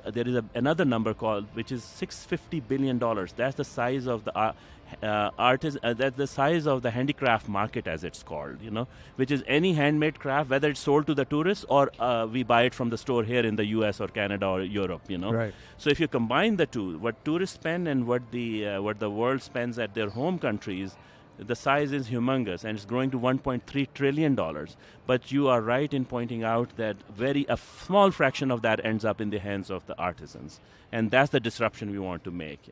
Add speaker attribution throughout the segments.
Speaker 1: there is another number called, which is $650 billion. That's the size of the that's the size of the handicraft market, as it's called, which is any handmade craft, whether it's sold to the tourists or we buy it from the store here in the US or Canada or Europe.
Speaker 2: Right.
Speaker 1: So if you combine the two, what tourists spend and what the world spends at their home countries, the size is humongous, and it's growing to $1.3 trillion. But you are right in pointing out that a small fraction of that ends up in the hands of the artisans. And that's the disruption we want to make.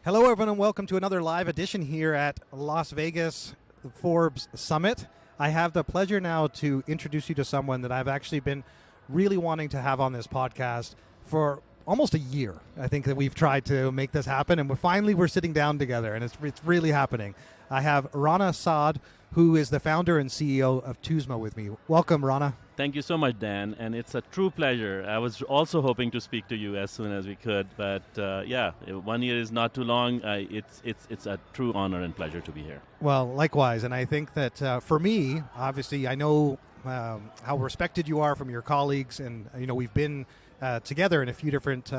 Speaker 2: Hello, everyone, and welcome to another live edition here at Las Vegas Forbes Summit. I have the pleasure now to introduce you to someone that I've actually been really wanting to have on this podcast for almost a year. I think that we've tried to make this happen, and we're sitting down together, and it's really happening. I have Rana Saad, who is the founder and CEO of Tuzmo, with me. Welcome, Rana.
Speaker 1: Thank you so much, Dan, and it's a true pleasure. I was also hoping to speak to you as soon as we could, but 1 year is not too long. It's a true honor and pleasure to be here.
Speaker 2: Well, likewise, and I think that for me, obviously, I know how respected you are from your colleagues, and we've been together in a few different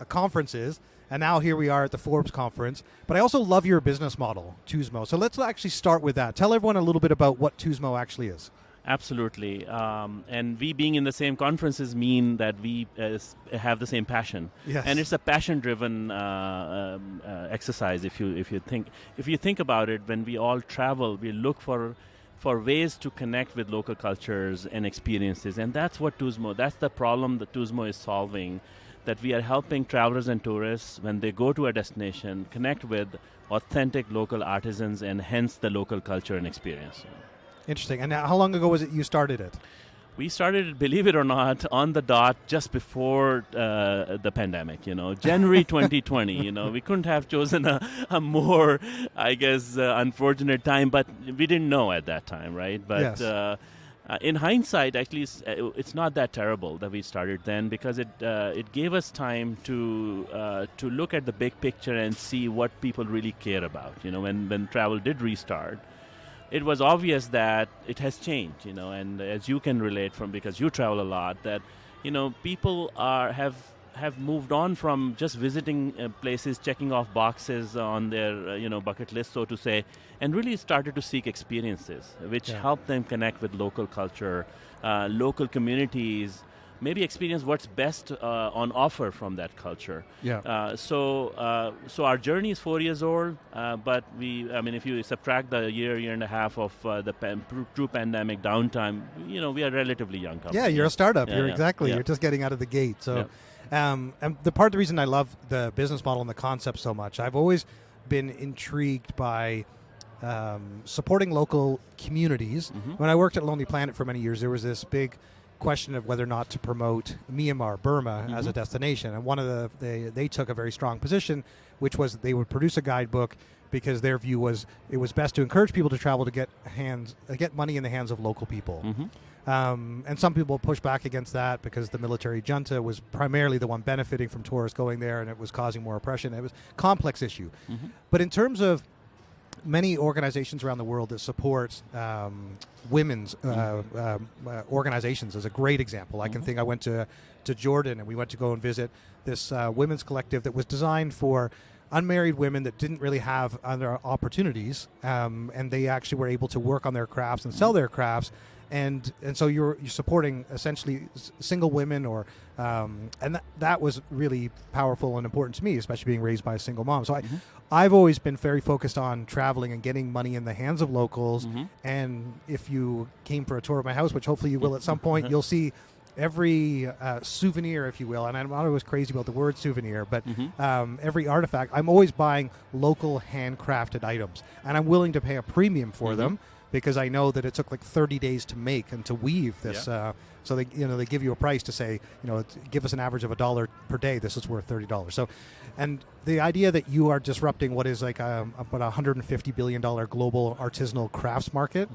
Speaker 2: conferences, and now here we are at the Forbes conference. But I also love your business model, Tuzmo. So let's actually start with that. Tell everyone a little bit about what Tuzmo actually is.
Speaker 1: Absolutely. And we being in the same conferences mean that we have the same passion.
Speaker 2: Yes.
Speaker 1: And it's a passion-driven exercise. If you think about it, when we all travel, we look for ways to connect with local cultures and experiences. And that's the problem that Tuzmo is solving, that we are helping travelers and tourists, when they go to a destination, connect with authentic local artisans and hence the local culture and experience.
Speaker 2: Interesting. And how long ago was it you started it?
Speaker 1: We started, believe it or not, on the dot just before the pandemic, January 2020, we couldn't have chosen a more, I guess, unfortunate time, but we didn't know at that time, right? But
Speaker 2: yes.
Speaker 1: In hindsight, actually, it's not that terrible that we started then, because it gave us time to look at the big picture and see what people really care about, when travel did restart. It was obvious that it has changed, and as you can relate from, because you travel a lot, that, people have moved on from just visiting places, checking off boxes on their, bucket list, so to say, and really started to seek experiences, which help them connect with local culture, local communities, maybe experience what's best on offer from that culture.
Speaker 2: Yeah.
Speaker 1: So our journey is 4 years old, but if you subtract the year and a half of the true pandemic downtime, we are a relatively young company.
Speaker 2: Yeah, you're a startup.
Speaker 1: Yeah,
Speaker 2: Exactly. You're just getting out of the gate. So, and the reason I love the business model and the concept so much, I've always been intrigued by supporting local communities.
Speaker 1: Mm-hmm.
Speaker 2: When I worked at Lonely Planet for many years, there was this big question of whether or not to promote Myanmar, Burma, as a destination. And one of they took a very strong position, which was they would produce a guidebook because their view was it was best to encourage people to travel to get money in the hands of local people.
Speaker 1: Mm-hmm.
Speaker 2: And some people push back against that because the military junta was primarily the one benefiting from tourists going there, and it was causing more oppression. It was a complex issue.
Speaker 1: Mm-hmm.
Speaker 2: But in terms of many organizations around the world that support women's organizations is a great example. I can think I went to Jordan, and we went to go and visit this women's collective that was designed for unmarried women that didn't really have other opportunities, and they actually were able to work on their crafts and sell their crafts. And so you're supporting essentially single women, or and that was really powerful and important to me, especially being raised by a single mom. So I've always been very focused on traveling and getting money in the hands of locals.
Speaker 1: Mm-hmm.
Speaker 2: And if you came for a tour of my house, which hopefully you will at some point, you'll see every souvenir, if you will, and I'm not always crazy about the word souvenir, but every artifact, I'm always buying local handcrafted items, and I'm willing to pay a premium for them, because I know that it took like 30 days to make and to weave this. So they give you a price to say, give us an average of $1 per day. This is worth $30. So, and the idea that you are disrupting what is like about $150 billion global artisanal crafts market.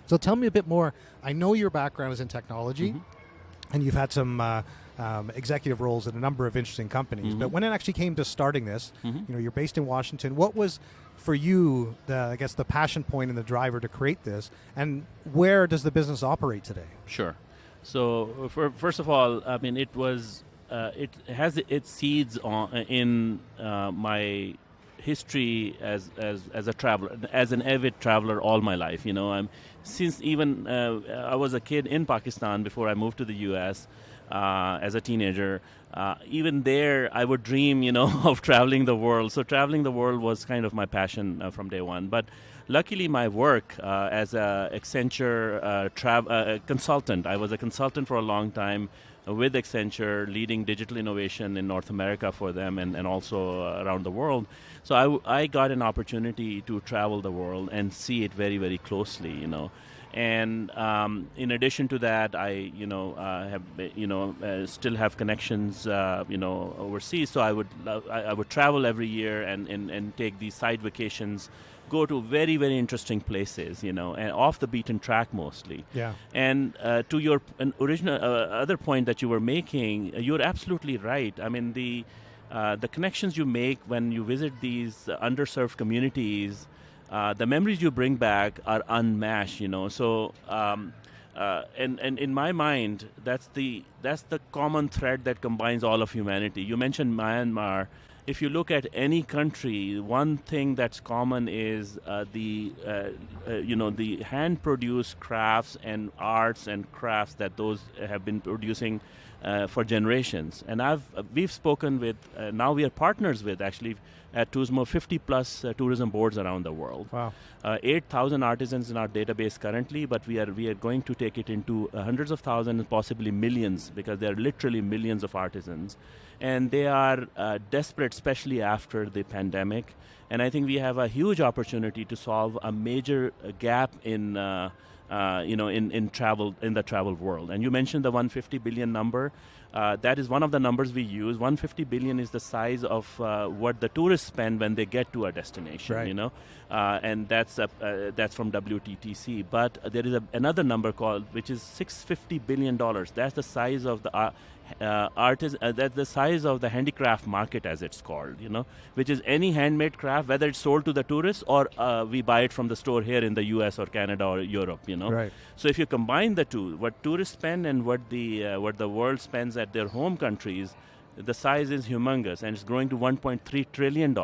Speaker 2: So tell me a bit more. I know your background is in technology, and you've had some executive roles at a number of interesting companies. But when it actually came to starting this, you're based in Washington. What was for you, I guess, the passion point and the driver to create this, and where does the business operate today?
Speaker 1: Sure. So first of all, I mean, it has its seeds in my history as a traveler, as an avid traveler all my life. Since even I was a kid in Pakistan before I moved to the U.S. As a teenager. Even there, I would dream, of traveling the world. So traveling the world was kind of my passion from day one. But luckily, my work as a Accenture consultant, I was a consultant for a long time with Accenture, leading digital innovation in North America for them and also around the world. So I got an opportunity to travel the world and see it very, very closely, And in addition to that, I have still have connections overseas. So I would travel every year and take these side vacations, go to very, very interesting places, and off the beaten track mostly.
Speaker 2: Yeah.
Speaker 1: And to your original other point that you were making, you're absolutely right. I mean the connections you make when you visit these underserved communities. The memories you bring back are unmatched, So, and in my mind, that's the common thread that combines all of humanity. You mentioned Myanmar. If you look at any country, one thing that's common is the hand-produced crafts and arts and crafts that those have been producing for generations. And we've spoken with, now we are partners with actually at Tuzmo 50 plus tourism boards around the world.
Speaker 2: Wow.
Speaker 1: 8,000 artisans in our database currently, but we are going to take it into hundreds of thousands, possibly millions, because there are literally millions of artisans. And they are desperate, especially after the pandemic. And I think we have a huge opportunity to solve a major gap in in travel, in the travel world. And you mentioned the 150 billion number. That is one of the numbers we use. 150 billion is the size of what the tourists spend when they get to a destination,
Speaker 2: right.
Speaker 1: And that's from WTTC. But there is another number called, which is $650 billion. That's the size of the that's the size of the handicraft market, as it's called, which is any handmade craft, whether it's sold to the tourists or we buy it from the store here in the U.S. or Canada or Europe,
Speaker 2: Right.
Speaker 1: So if you combine the two, what tourists spend and what the world spends at their home countries, the size is humongous, and it's growing to $1.3 trillion.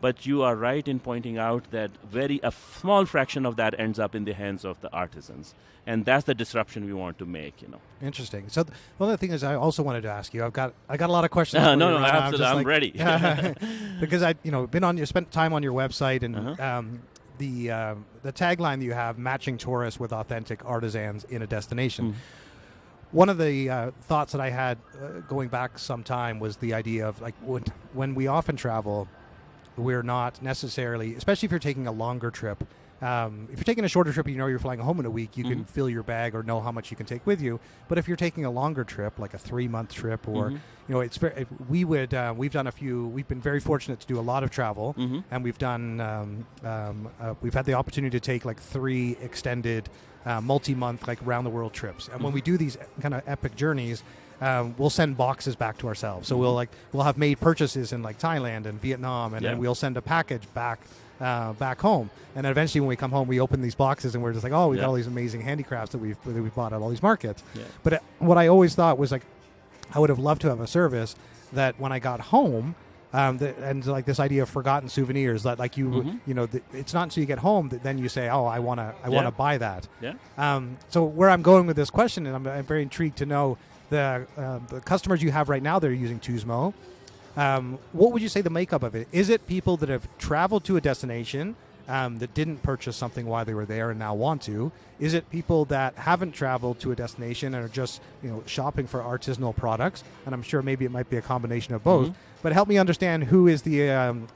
Speaker 1: But you are right in pointing out that a small fraction of that ends up in the hands of the artisans. And that's the disruption we want to make,
Speaker 2: Interesting. So one of the things I also wanted to ask you, I got a lot of questions.
Speaker 1: No, absolutely, I'm ready.
Speaker 2: Because spent time on your website, and the tagline that you have, matching tourists with authentic artisans in a destination. One of the thoughts that I had going back some time was the idea of when we often travel, we're not necessarily, especially if you're taking a longer trip. If you're taking a shorter trip, you're flying home in a week, you can fill your bag or know how much you can take with you. But if you're taking a longer trip, like a 3-month trip, or it's we've done we've been very fortunate to do a lot of travel, and we've done we've had the opportunity to take 3 extended multi-month round the world trips. And when we do these kind of epic journeys, we'll send boxes back to ourselves. So we'll have made purchases in Thailand and Vietnam, and then we'll send a package back home. And then eventually when we come home, we open these boxes and we're just we've got all these amazing handicrafts that we've bought at all these markets. Yeah. But what I always thought was I would have loved to have a service that when I got home, this idea of forgotten souvenirs, that it's not until you get home that then you say, oh, I want to buy that. Yeah. So where I'm going with this question, and I'm very intrigued to know the customers you have right now that are using Tuzmo. What would you say the makeup of it? Is it people that have traveled to a destination that didn't purchase something while they were there and now want to? Is it people that haven't traveled to a destination and are just shopping for artisanal products? And I'm sure maybe it might be a combination of both. But help me understand who is the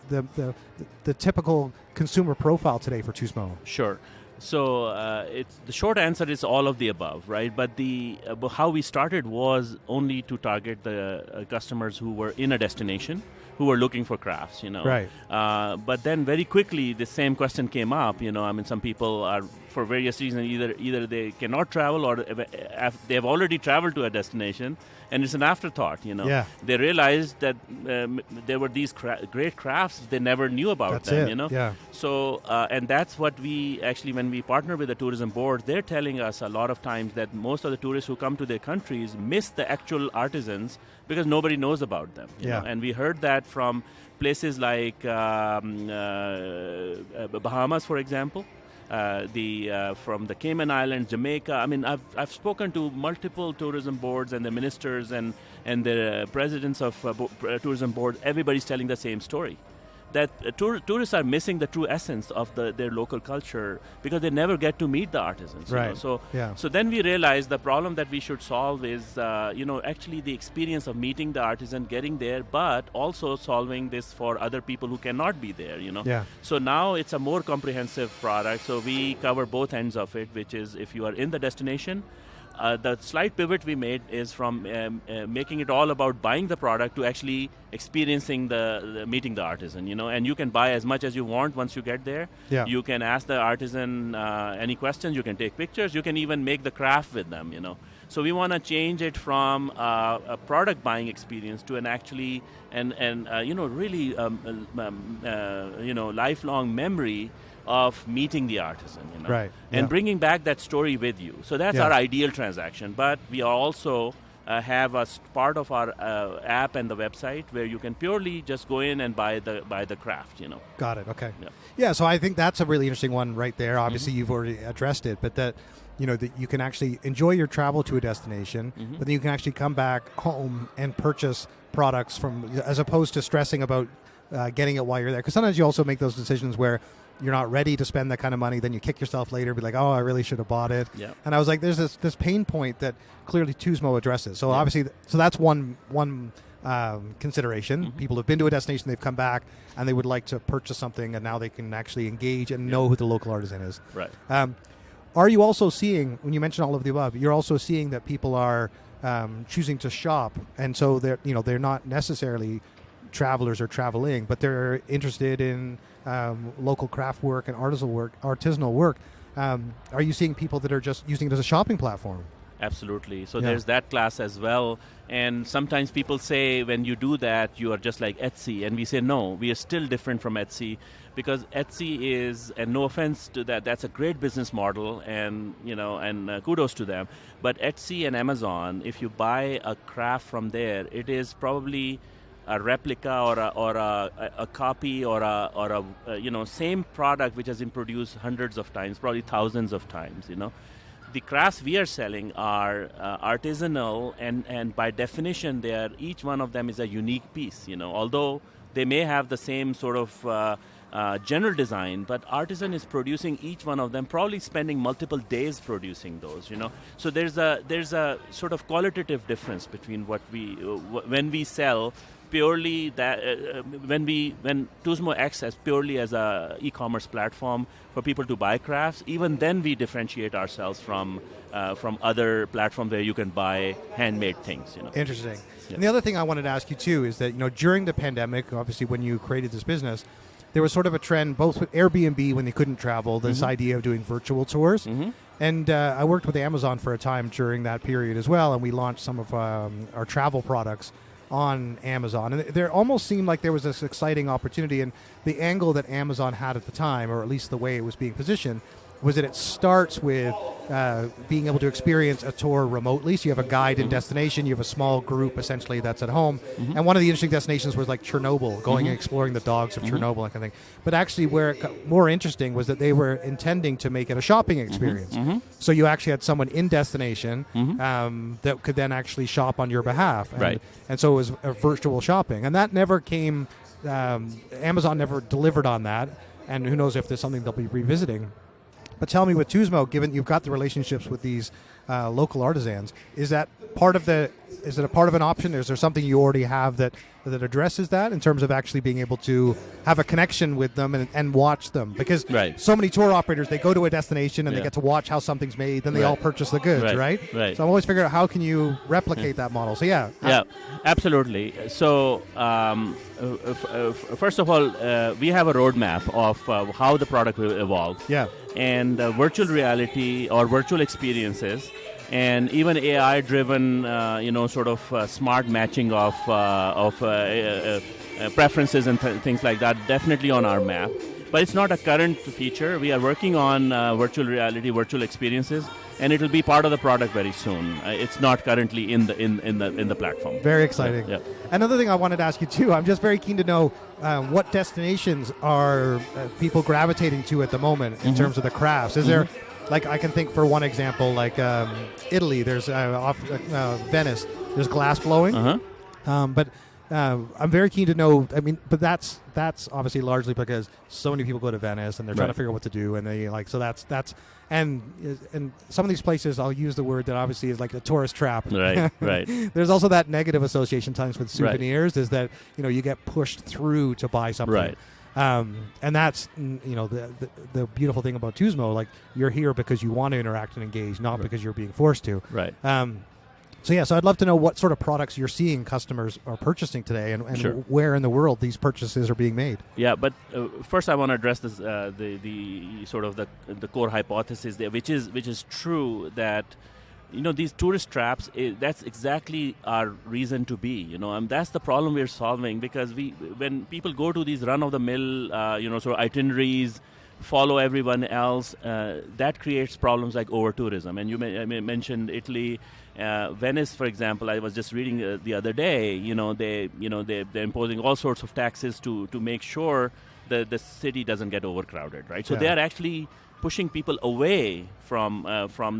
Speaker 2: typical consumer profile today for Tuzmo.
Speaker 1: Sure. So the short answer is all of the above, right? But how we started was only to target the customers who were in a destination, who were looking for crafts,
Speaker 2: Right.
Speaker 1: But then very quickly the same question came up. Some people are, for various reasons, either they cannot travel or they have already traveled to a destination and it's an afterthought.
Speaker 2: Yeah.
Speaker 1: They realized that there were these great crafts they never knew about
Speaker 2: That's
Speaker 1: them.
Speaker 2: it. Yeah.
Speaker 1: So and that's what we actually, when we partner with the tourism board, they're telling us a lot of times that most of the tourists who come to their countries miss the actual artisans because nobody knows about them. You know? And we heard that from places like Bahamas, for example. From the Cayman Islands, Jamaica. I mean, I've spoken to multiple tourism boards and the ministers and the presidents of tourism boards. Everybody's telling the same story, that tourists are missing the true essence of their local culture because they never get to meet the artisans.
Speaker 2: Right.
Speaker 1: So then we realized the problem that we should solve is actually the experience of meeting the artisan, getting there, but also solving this for other people who cannot be there. So now it's a more comprehensive product. So we cover both ends of it, which is if you are in the destination. The slight pivot we made is from making it all about buying the product to actually experiencing the meeting the artisan, and you can buy as much as you want once you get there. You can ask the artisan any questions, you can take pictures, you can even make the craft with them, So we want to change it from a product buying experience to an actually really lifelong memory of meeting the artisan, and bringing back that story with you. So that's our ideal transaction. But we are also have a part of our app and the website where you can purely just go in and buy the craft.
Speaker 2: Got it. Okay. Yeah. So I think that's a really interesting one right there. Obviously, you've already addressed it, but that you can actually enjoy your travel to a destination, but then you can actually come back home and purchase products as opposed to stressing about getting it while you're there. Because sometimes you also make those decisions where you're not ready to spend that kind of money, then you kick yourself later, be like, oh, I really should have bought it. And I was like, there's this pain point that clearly Tuzmo addresses. So obviously, so that's one consideration. People have been to a destination, they've come back, and they would like to purchase something, and now they can actually engage and know who the local artisan is.
Speaker 1: Right.
Speaker 2: Are you also seeing, when you mention all of the above, you're also seeing that people are choosing to shop, and so they're not necessarily travelers or traveling, but they're interested in local craft work and artisanal work. Are you seeing people that are just using it as a shopping platform?
Speaker 1: Absolutely. So there's that class as well. And sometimes people say when you do that, you are just like Etsy. And we say, no, we are still different from Etsy, because Etsy is, and no offense to that, that's a great business model, and kudos to them. But Etsy and Amazon, if you buy a craft from there, it is probably a replica or a copy or a same product which has been produced hundreds of times, probably thousands of times. The crafts we are selling are artisanal, and by definition, each one of them is a unique piece. Although they may have the same sort of general design, but artisan is producing each one of them, probably spending multiple days producing those. So there's a sort of qualitative difference between what when we sell purely that when Tuzmo acts as purely as a e-commerce platform for people to buy crafts, even then we differentiate ourselves from other platforms where you can buy handmade things.
Speaker 2: Interesting. Yeah. And the other thing I wanted to ask you too is that during the pandemic, obviously when you created this business, there was sort of a trend both with Airbnb when they couldn't travel, this idea of doing virtual tours. And I worked with Amazon for a time during that period as well, and we launched some of our travel products on Amazon. And there almost seemed like there was this exciting opportunity, and the angle that Amazon had at the time, or at least the way it was being positioned, was that it starts with being able to experience a tour remotely. So you have a guide and destination, you have a small group essentially that's at home. And one of the interesting destinations was like Chernobyl, going and exploring the dogs of Chernobyl, that kind of thing. But actually where it got more interesting was that they were intending to make it a shopping experience. So you actually had someone in destination that could then actually shop on your behalf. And so it was a virtual shopping. And that never came, Amazon never delivered on that. And who knows if there's something they'll be revisiting. But tell me, with Tuzmo, given you've got the relationships with these local artisans, is it a part of an option? Is there something you already have that addresses that in terms of actually being able to have a connection with them and watch them? Because so many tour operators, they go to a destination and they get to watch how something's made, then they all purchase the goods, right? So I'm always figuring out how can you replicate that model. So yeah,
Speaker 1: absolutely. So first of all, we have a roadmap of how the product will evolve. And virtual reality or virtual experiences and even AI-driven, sort of smart matching of preferences and things like that, definitely on our map. But it's not a current feature. We are working on virtual reality, virtual experiences, and it'll be part of the product very soon. It's not currently in the platform.
Speaker 2: Very exciting.
Speaker 1: Yeah.
Speaker 2: Another thing I wanted to ask you too, I'm just very keen to know what destinations are people gravitating to at the moment in terms of the crafts. Is there, like, I can think for one example, like Italy, there's Venice, there's glass blowing. But I'm very keen to know. I mean, but that's obviously largely because so many people go to Venice and they're trying to figure out what to do, and they like so that's and some of these places, I'll use the word that obviously is like a tourist trap.
Speaker 1: Right, right.
Speaker 2: There's also that negative association times with souvenirs is that you get pushed through to buy something.
Speaker 1: Right.
Speaker 2: And that's the beautiful thing about Tuzmo. Like, you're here because you want to interact and engage, not because you're being forced to.
Speaker 1: Right.
Speaker 2: So I'd love to know what sort of products you're seeing customers are purchasing today, and where in the world these purchases are being made.
Speaker 1: Yeah, but first I want to address this, the sort of the core hypothesis there, which is true that these tourist traps. That's exactly our reason to be. That's the problem we're solving, because when people go to these run-of-the-mill, sort of itineraries, follow everyone else, that creates problems like over-tourism. And you mentioned Italy. Venice, for example, I was just reading the other day. They're imposing all sorts of taxes to make sure that the city doesn't get overcrowded, right? So they are actually pushing people away from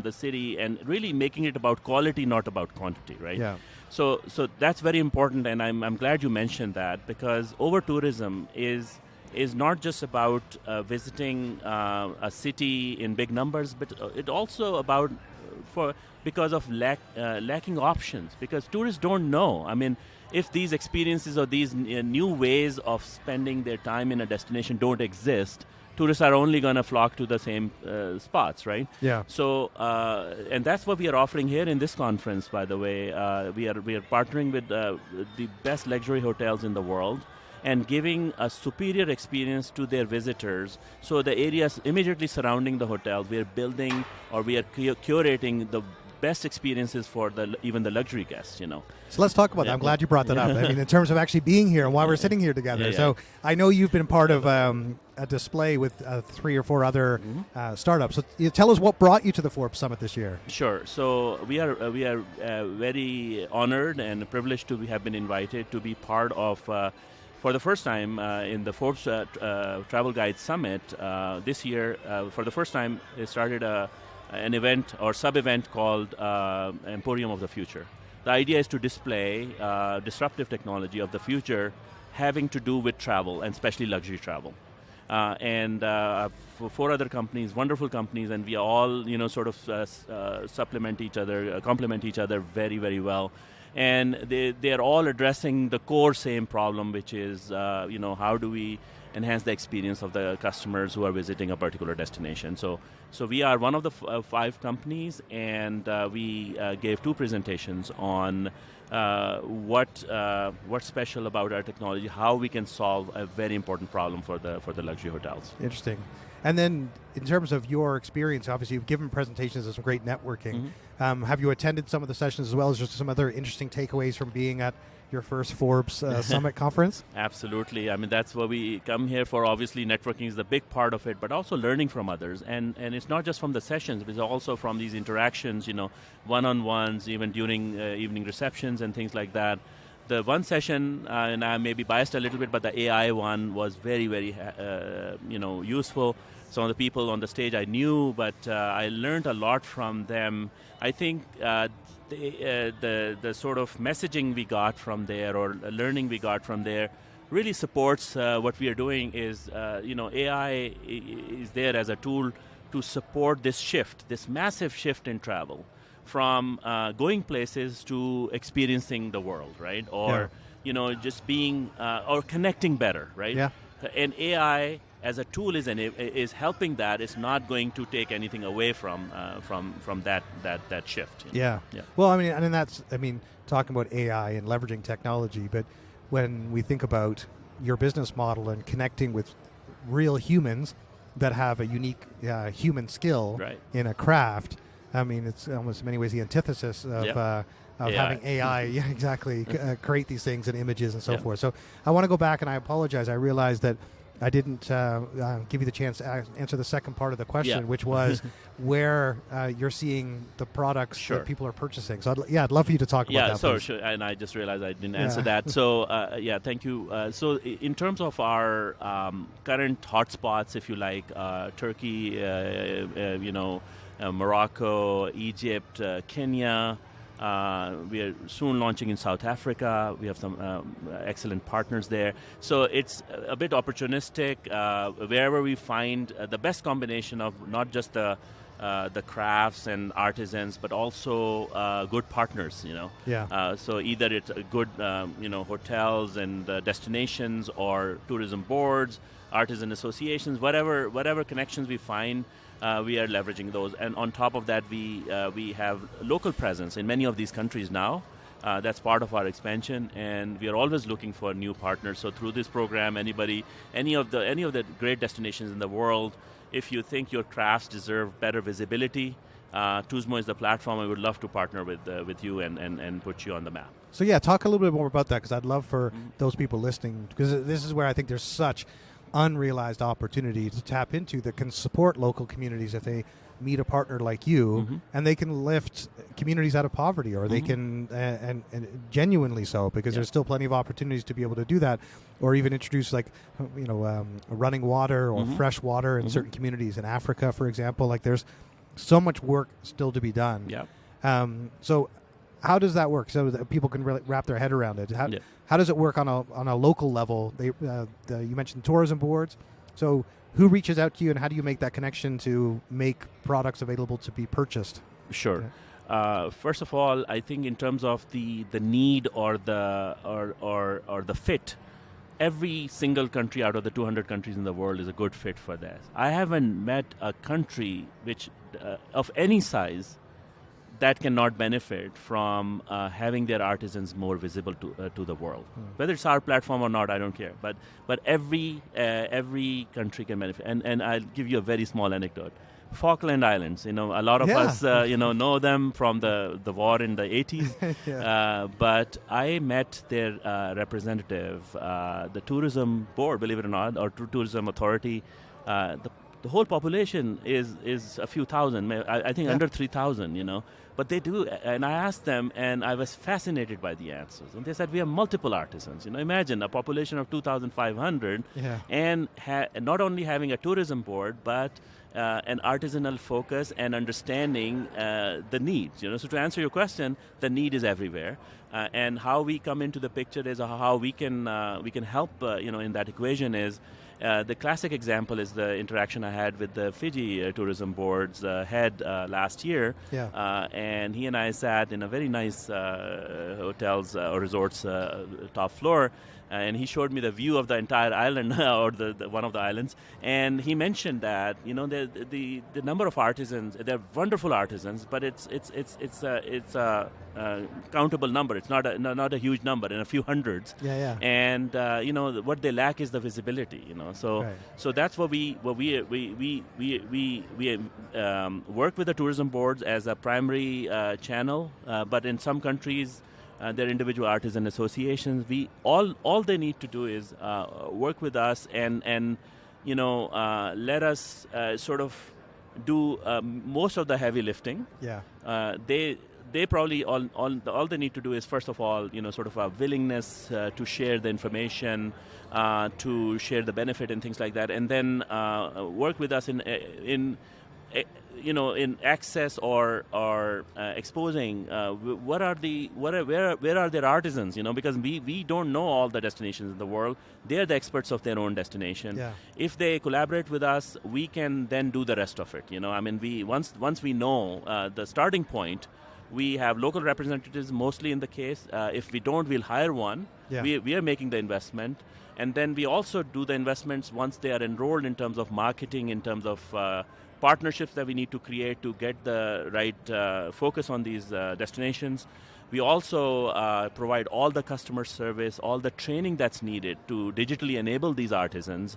Speaker 1: the city and really making it about quality, not about quantity, right?
Speaker 2: Yeah.
Speaker 1: So that's very important, and I'm glad you mentioned that, because over-tourism is not just about visiting a city in big numbers, but it also about because of lacking options, because tourists don't know. I mean, if these experiences or these new ways of spending their time in a destination don't exist, tourists are only going to flock to the same spots, right?
Speaker 2: Yeah.
Speaker 1: So, and that's what we are offering here in this conference, by the way. We are partnering with the best luxury hotels in the world and giving a superior experience to their visitors. So the areas immediately surrounding the hotel, we are building, or we are curating the best experiences for even the luxury guests. So
Speaker 2: let's talk about that. I'm glad you brought that up. I mean, in terms of actually being here and why we're sitting here together. So I know you've been part of a display with 3 or 4 other startups. So you tell us what brought you to the Forbes Summit this year.
Speaker 1: Sure. So we are very honored and privileged to have been invited to be part of. For the first time in the Forbes Travel Guide Summit this year, for the first time, it started an event or sub-event called Emporium of the Future. The idea is to display disruptive technology of the future having to do with travel, and especially luxury travel. And 4 other companies, wonderful companies, and we all, sort of supplement each other, complement each other very, very well. And they're all addressing the core same problem, which is, how do we enhance the experience of the customers who are visiting a particular destination. So we are one of the 5 companies, and we gave 2 presentations on what's special about our technology, how we can solve a very important problem for the luxury hotels.
Speaker 2: Interesting. And then in terms of your experience, obviously you've given presentations and some great networking. Have you attended some of the sessions as well as just some other interesting takeaways from being at your first Forbes Summit conference?
Speaker 1: Absolutely. I mean, that's what we come here for. Obviously, networking is the big part of it, but also learning from others. And it's not just from the sessions, it's also from these interactions, one-on-ones, even during evening receptions and things like that. The one session, and I may be biased a little bit, but the AI one was very, very, useful. Some of the people on the stage I knew, but I learned a lot from them. I think the sort of messaging we got from there, or learning we got from there, really supports what we are doing. Is AI is there as a tool to support this shift, this massive shift in travel, from going places to experiencing the world, right? Or just being or connecting better, right?
Speaker 2: Yeah.
Speaker 1: And AI as a tool is helping that. It's not going to take anything away from that shift.
Speaker 2: Yeah. Well, I mean, talking about AI and leveraging technology, but when we think about your business model and connecting with real humans that have a unique human skill
Speaker 1: right.
Speaker 2: in a craft, I mean, it's almost in many ways the antithesis of
Speaker 1: Yep.
Speaker 2: of
Speaker 1: AI.
Speaker 2: having AI, yeah, exactly, create these things and images and so
Speaker 1: Yep.
Speaker 2: forth. So I want to go back, and I apologize. I realized that I didn't give you the chance to answer the second part of the question,
Speaker 1: Yeah.
Speaker 2: which was where you're seeing the products
Speaker 1: Sure.
Speaker 2: that people are purchasing. So I'd love for you to talk about that.
Speaker 1: So
Speaker 2: please.
Speaker 1: sure, and I just realized I didn't answer
Speaker 2: Yeah.
Speaker 1: that. So thank you. In terms of our current hotspots, if you like, Turkey, Morocco, Egypt, Kenya. We are soon launching in South Africa. We have some excellent partners there. So it's a bit opportunistic. Wherever we find the best combination of not just the crafts and artisans, but also good partners.
Speaker 2: Yeah.
Speaker 1: So either it's a good hotels and destinations, or tourism boards, artisan associations, whatever connections we find. We are leveraging those, and on top of that, we have local presence in many of these countries now. That's part of our expansion, and we are always looking for new partners. So through this program, any of the great destinations in the world, if you think your crafts deserve better visibility, Tuzmo is the platform. I would love to partner with you and put you on the map.
Speaker 2: So yeah, talk a little bit more about that, because I'd love for those people listening, because this is where I think there's such unrealized opportunity to tap into that can support local communities if they meet a partner like you, and they can lift communities out of poverty, or they can, and genuinely so, because there's still plenty of opportunities to be able to do that, or even introduce running water or fresh water in certain communities in Africa, for example. Like there's so much work still to be done.
Speaker 1: Yeah.
Speaker 2: So how does that work, so that people can really wrap their head around it? How does it work on a local level? You mentioned tourism boards. So who reaches out to you, and how do you make that connection to make products available to be purchased?
Speaker 1: Sure. First of all, I think in terms of the need or the fit, every single country out of the 200 countries in the world is a good fit for that. I haven't met a country which of any size that cannot benefit from having their artisans more visible to the world. Whether it's our platform or not, I don't care. But every country can benefit. And I'll give you a very small anecdote. Falkland Islands, a lot of us, know them from the war in the 80s. But I met their representative, the tourism board, believe it or not, or tourism authority. The whole population is a few thousand, I think under 3,000, But they do, and I asked them, and I was fascinated by the answers. And they said, we have multiple artisans. Imagine a population of 2,500, and not only having a tourism board, but an artisanal focus and understanding the needs. So to answer your question, the need is everywhere, and how we come into the picture is how we can help. In that equation is. The classic example is the interaction I had with the Fiji Tourism Board's head last year, and he and I sat in a very nice hotels or resorts top floor, and he showed me the view of the entire island or the one of the islands, and he mentioned that the number of artisans, they're wonderful artisans, but it's a countable number. It's not a huge number, in a few hundreds. And what they lack is the visibility. So that's what we work with the tourism boards as a primary channel. But in some countries, their individual artisan associations. All they need to do is work with us and let us sort of do most of the heavy lifting. They probably all they need to do is, first of all, sort of a willingness to share the information, to share the benefit and things like that, and then work with us in access or exposing where are their artisans, because we don't know all the destinations in the world. They're the experts of their own destination. If they collaborate with us, we can then do the rest of it. Once we know the starting point, we have local representatives mostly in the case. If we don't, we'll hire one. We are making the investment. And then we also do the investments once they are enrolled, in terms of marketing, in terms of partnerships that we need to create to get the right focus on these destinations. We also provide all the customer service, all the training that's needed to digitally enable these artisans.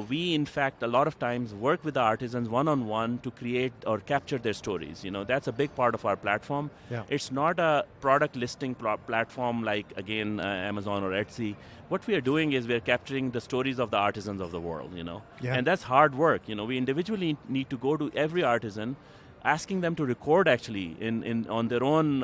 Speaker 1: We, in fact, a lot of times work with the artisans one-on-one to create or capture their stories. That's a big part of our platform.
Speaker 2: Yeah.
Speaker 1: It's not a product listing platform like, again, Amazon or Etsy. What we are doing is we're capturing the stories of the artisans of the world,
Speaker 2: Yeah.
Speaker 1: And that's hard work. We individually need to go to every artisan, asking them to record actually on their own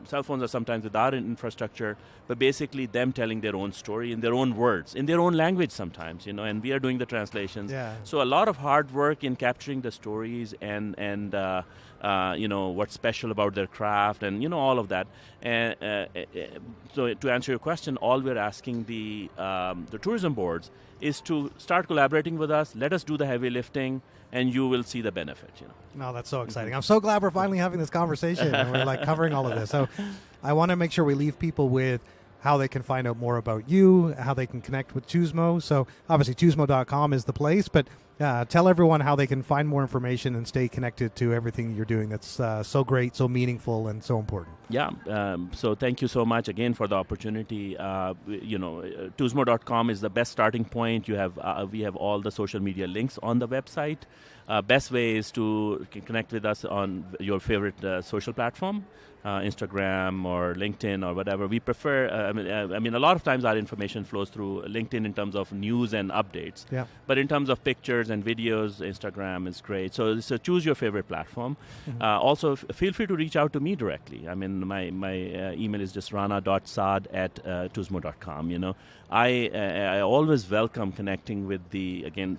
Speaker 1: cell phones or sometimes with our infrastructure, but basically them telling their own story in their own words, in their own language sometimes, and we are doing the translations.
Speaker 2: Yeah.
Speaker 1: So a lot of hard work in capturing the stories and what's special about their craft and all of that. And so to answer your question, all we're asking the tourism boards is to start collaborating with us, let us do the heavy lifting, and you will see the benefit.
Speaker 2: No, that's so exciting. I'm so glad we're finally having this conversation and we're like covering all of this. So I want to make sure we leave people with how they can find out more about you, how they can connect with Tuzmo. So obviously Tuzmo.com is the place, but tell everyone how they can find more information and stay connected to everything you're doing that's so great, so meaningful, and so important.
Speaker 1: Yeah, so thank you so much again for the opportunity. Tuzmo.com is the best starting point. We have all the social media links on the website. Best way is to connect with us on your favorite social platform, Instagram or LinkedIn or whatever. We prefer, I mean, a lot of times our information flows through LinkedIn in terms of news and updates.
Speaker 2: Yeah.
Speaker 1: But in terms of pictures and videos, Instagram is great. So choose your favorite platform. Mm-hmm. Also, feel free to reach out to me directly. I mean, my email is just rana.saad@tuzmo.com. I always welcome connecting with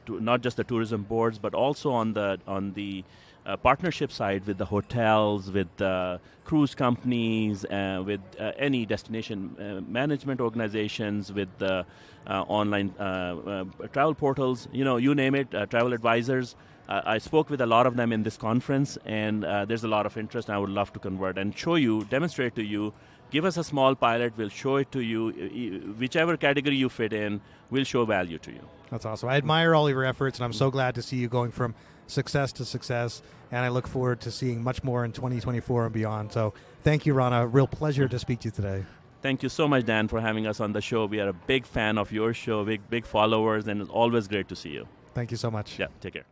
Speaker 1: not just the tourism boards, but also on the partnership side with the hotels, with the cruise companies, with any destination management organizations, with the online travel portals, you name it, travel advisors. I spoke with a lot of them in this conference, and there's a lot of interest, and I would love to convert and demonstrate to you. Give us a small pilot, we'll show it to you. Whichever category you fit in, we'll show value to you.
Speaker 2: That's awesome. I admire all your efforts, and I'm so glad to see you going from success to success, and I look forward to seeing much more in 2024 and beyond. So thank you, Rana. Real pleasure to speak to you today.
Speaker 1: Thank you so much, Dan, for having us on the show. We are a big fan of your show, big followers, and it's always great to see you.
Speaker 2: Thank you so much.
Speaker 1: Yeah, take care.